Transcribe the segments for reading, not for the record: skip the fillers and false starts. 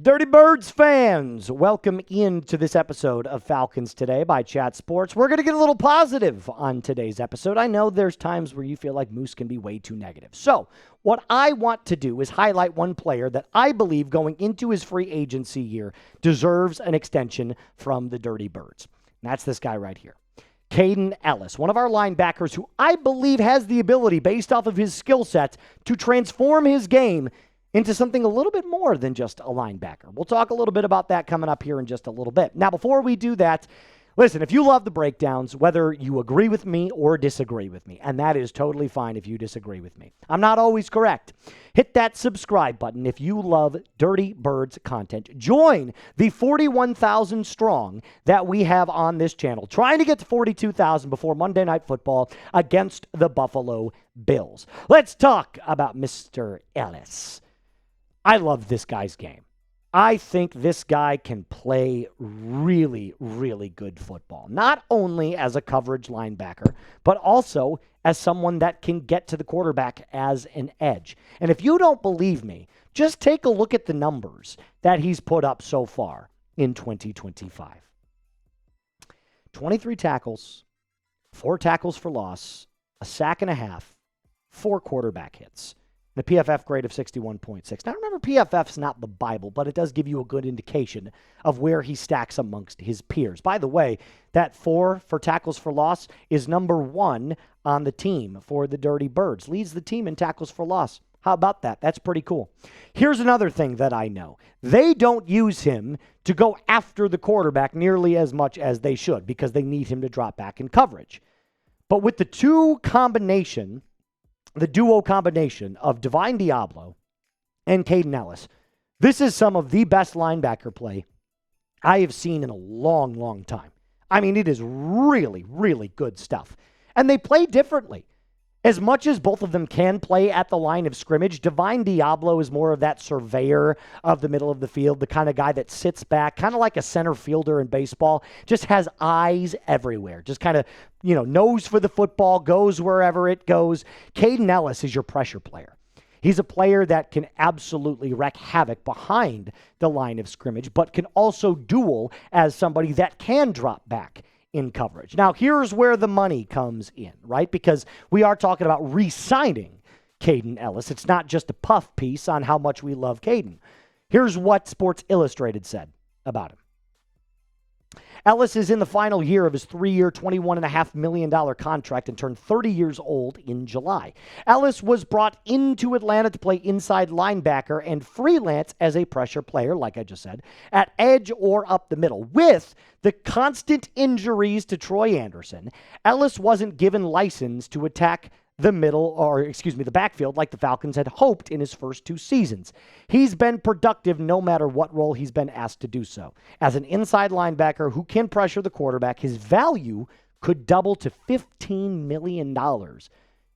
Dirty Birds fans, welcome into this episode of Falcons Today by Chat Sports. We're going to get a little positive on today's episode. I know there's times where you feel like Moose can be way too negative. So what I want to do is highlight one player that I believe going into his free agency year deserves an extension from the Dirty Birds. And that's this guy right here. Kaden Elliss, one of our linebackers who I believe has the ability, based off of his skill sets, to transform his game into something a little bit more than just a linebacker. We'll talk a little bit about that coming up here in just a little bit. Now, before we do that, listen, if you love the breakdowns, whether you agree with me or disagree with me, and that is totally fine if you disagree with me. I'm not always correct. Hit that subscribe button if you love Dirty Birds content. Join the 41,000 strong that we have on this channel, trying to get to 42,000 before Monday Night Football against the Buffalo Bills. Let's talk about Mr. Elliss. I love this guy's game. I think this guy can play really, really good football. Not only as a coverage linebacker, but also as someone that can get to the quarterback as an edge. And if you don't believe me, just take a look at the numbers that he's put up so far in 2025. 23 tackles, 4 tackles for loss, a sack and a half, 4 quarterback hits. The PFF grade of 61.6. Now, remember, PFF's not the Bible, but it does give you a good indication of where he stacks amongst his peers. By the way, that 4 for tackles for loss is number 1 on the team for the Dirty Birds. Leads the team in tackles for loss. How about that? That's pretty cool. Here's another thing that I know. They don't use him to go after the quarterback nearly as much as they should because they need him to drop back in coverage. But with the duo combination of Divine Diablo and Kaden Elliss, this is some of the best linebacker play I have seen in a long, long time. I mean, it is really, really good stuff. And they play differently. As much as both of them can play at the line of scrimmage, Divine Diablo is more of that surveyor of the middle of the field, the kind of guy that sits back, kind of like a center fielder in baseball, just has eyes everywhere, just kind of, knows for the football, goes wherever it goes. Kaden Elliss is your pressure player. He's a player that can absolutely wreak havoc behind the line of scrimmage, but can also duel as somebody that can drop back in coverage. Now, here's where the money comes in, right? Because we are talking about re-signing Kaden Elliss. It's not just a puff piece on how much we love Kaden. Here's what Sports Illustrated said about him. Elliss is in the final year of his 3-year, $21.5 million contract and turned 30 years old in July. Elliss was brought into Atlanta to play inside linebacker and freelance as a pressure player, like I just said, at edge or up the middle. With the constant injuries to Troy Anderson, Elliss wasn't given license to attack the backfield like the Falcons had hoped in his first 2 seasons. He's been productive no matter what role he's been asked to do so. As an inside linebacker who can pressure the quarterback, his value could double to $15 million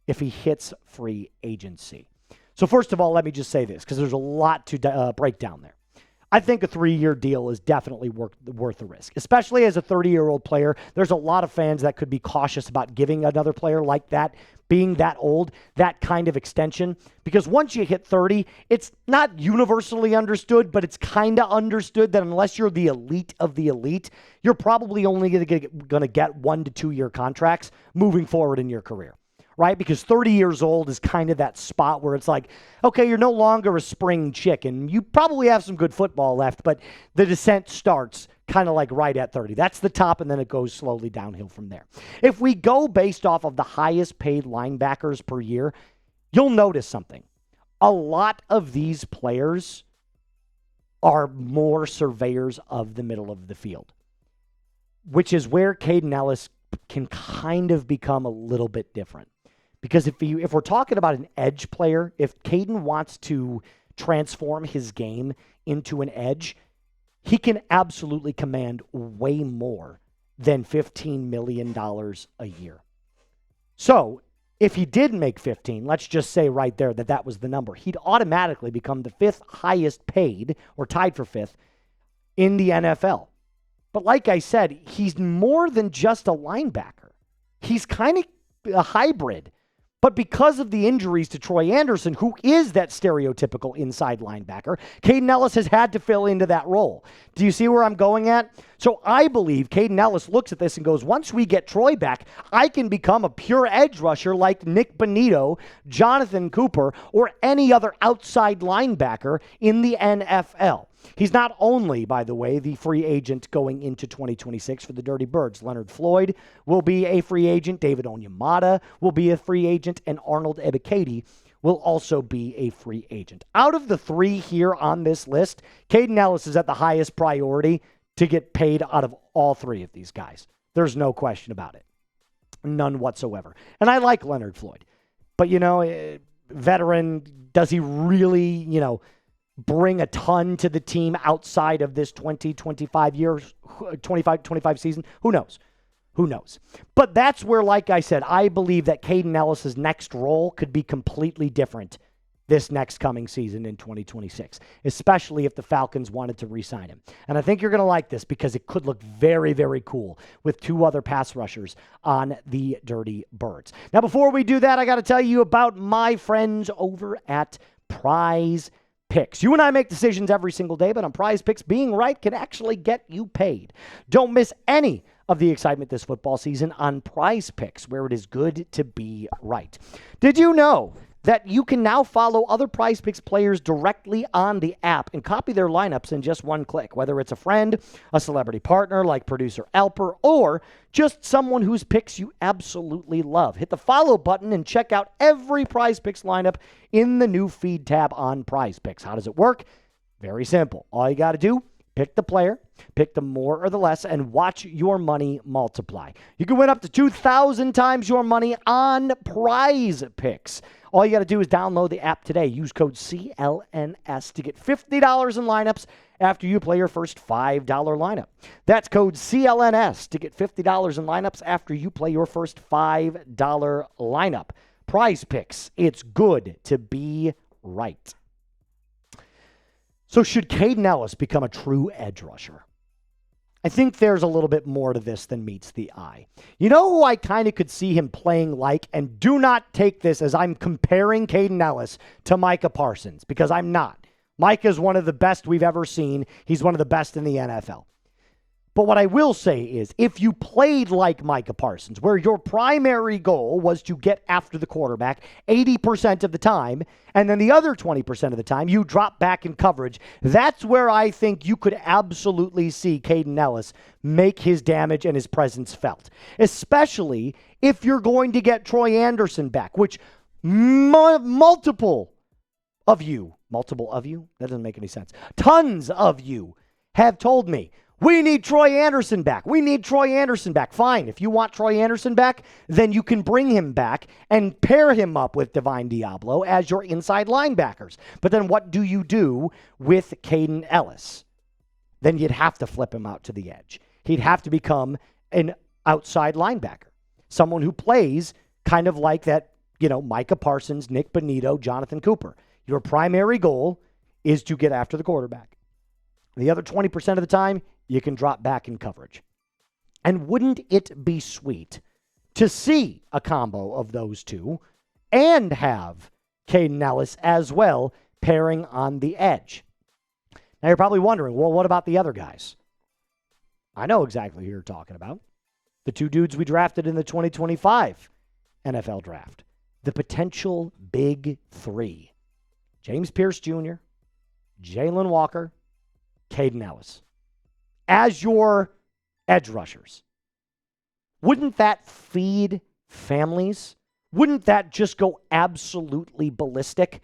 if he hits free agency. So first of all, let me just say this, because there's a lot to break down there. I think a 3-year deal is definitely worth the risk, especially as a 30-year-old player. There's a lot of fans that could be cautious about giving another player like that, being that old, that kind of extension, because once you hit 30, it's not universally understood, but it's kind of understood that unless you're the elite of the elite, you're probably only going to get 1 to 2 year contracts moving forward in your career. Right? Because 30 years old is kind of that spot where it's like, okay, you're no longer a spring chicken. You probably have some good football left, but the descent starts kind of like right at 30. That's the top, and then it goes slowly downhill from there. If we go based off of the highest paid linebackers per year, you'll notice something. A lot of these players are more surveyors of the middle of the field, which is where Kaden Elliss can kind of become a little bit different. Because if we're talking about an edge player, if Kaden wants to transform his game into an edge, he can absolutely command way more than $15 million a year. So if he did make 15, let's just say right there that was the number, he'd automatically become the 5th highest paid, or tied for 5th, in the NFL. But like I said, he's more than just a linebacker. He's kind of a hybrid But because of the injuries to Troy Anderson, who is that stereotypical inside linebacker, Kaden Elliss has had to fill into that role. Do you see where I'm going at? So I believe Kaden Elliss looks at this and goes, once we get Troy back, I can become a pure edge rusher like Nick Bonito, Jonathan Cooper, or any other outside linebacker in the NFL. He's not only, by the way, the free agent going into 2026 for the Dirty Birds. Leonard Floyd will be a free agent. David Onyemata will be a free agent. And Arnold Ebiketie will also be a free agent. Out of the three here on this list, Kaden Elliss is at the highest priority to get paid out of all three of these guys. There's no question about it. None whatsoever. And I like Leonard Floyd. But, veteran, does he really, bring a ton to the team outside of this 25 season? Who knows? But that's where, like I said, I believe that Kaden Ellis' next role could be completely different this next coming season in 2026, especially if the Falcons wanted to re-sign him. And I think you're going to like this because it could look very, very cool with two other pass rushers on the Dirty Birds. Now, before we do that, I got to tell you about my friends over at Prize Picks. You and I make decisions every single day, but on Prize Picks, being right can actually get you paid. Don't miss any of the excitement this football season on Prize Picks, where it is good to be right. Did you know that you can now follow other Prize Picks players directly on the app and copy their lineups in just one click, whether it's a friend, a celebrity partner like producer Alper, or just someone whose picks you absolutely love? Hit the follow button and check out every Prize Picks lineup in the new feed tab on Prize Picks. How does it work? Very simple. All you got to do, pick the player, pick the more or the less, and watch your money multiply. You can win up to 2,000 times your money on Prize Picks. All you got to do is download the app today. Use code CLNS to get $50 in lineups after you play your first $5 lineup. That's code CLNS to get $50 in lineups after you play your first $5 lineup. Prize Picks. It's good to be right. So should Kaden Elliss become a true edge rusher? I think there's a little bit more to this than meets the eye. You know who I kind of could see him playing like, and do not take this as I'm comparing Kaden Elliss to Micah Parsons, because I'm not. Micah is one of the best we've ever seen. He's one of the best in the NFL. But what I will say is, if you played like Micah Parsons, where your primary goal was to get after the quarterback 80% of the time, and then the other 20% of the time you drop back in coverage, that's where I think you could absolutely see Kaden Elliss make his damage and his presence felt. Especially if you're going to get Troy Anderson back, which multiple of you, that doesn't make any sense, tons of you have told me, we need Troy Anderson back. Fine. If you want Troy Anderson back, then you can bring him back and pair him up with Divine Diablo as your inside linebackers. But then what do you do with Kaden Elliss? Then you'd have to flip him out to the edge. He'd have to become an outside linebacker, someone who plays kind of like that, Micah Parsons, Nick Bonito, Jonathan Cooper. Your primary goal is to get after the quarterback. The other 20% of the time, you can drop back in coverage. And wouldn't it be sweet to see a combo of those two and have Kaden Elliss as well pairing on the edge? Now you're probably wondering, well, what about the other guys? I know exactly who you're talking about. The two dudes we drafted in the 2025 NFL draft. The potential big three. James Pierce Jr., Jalen Walker, Kaden Elliss as your edge rushers. Wouldn't that feed families? Wouldn't that just go absolutely ballistic?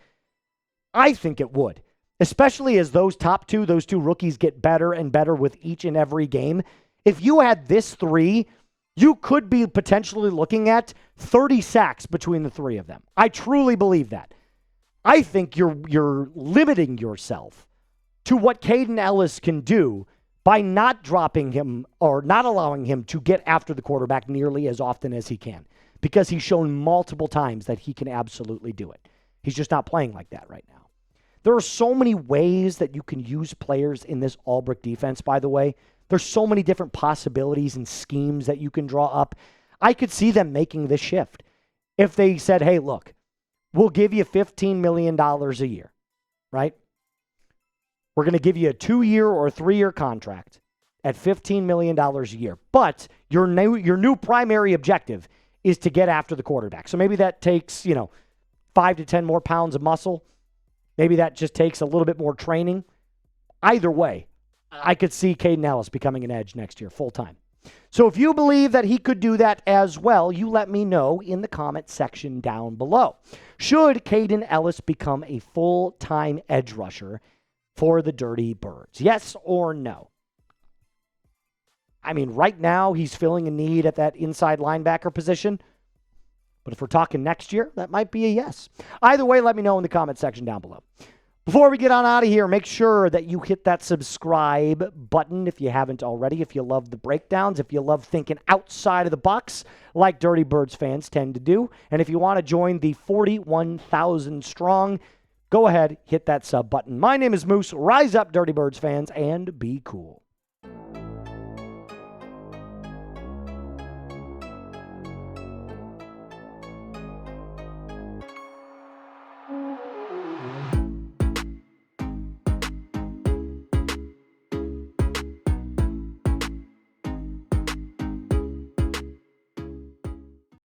I think it would, especially as those two rookies get better and better with each and every game. If you had this three, you could be potentially looking at 30 sacks between the three of them. I truly believe that. I think you're limiting yourself to what Kaden Elliss can do by not dropping him or not allowing him to get after the quarterback nearly as often as he can, because he's shown multiple times that he can absolutely do it. He's just not playing like that right now. There are so many ways that you can use players in this all-brick defense, by the way. There's so many different possibilities and schemes that you can draw up. I could see them making this shift. if they said, hey, look, we'll give you $15 million a year, right? We're going to give you a 2-year or a 3-year contract at $15 million a year. But your new primary objective is to get after the quarterback. So maybe that takes, 5 to 10 more pounds of muscle. Maybe that just takes a little bit more training. Either way, I could see Kaden Elliss becoming an edge next year full time. So if you believe that he could do that as well, you let me know in the comment section down below. Should Kaden Elliss become a full-time edge rusher for the Dirty Birds? Yes or no? I mean, right now he's filling a need at that inside linebacker position. But if we're talking next year, that might be a yes. Either way, let me know in the comment section down below. Before we get on out of here, make sure that you hit that subscribe button if you haven't already, if you love the breakdowns, if you love thinking outside of the box like Dirty Birds fans tend to do. And if you want to join the 41,000 strong, go ahead, hit that sub button. My name is Moose. Rise up, Dirty Birds fans, and be cool.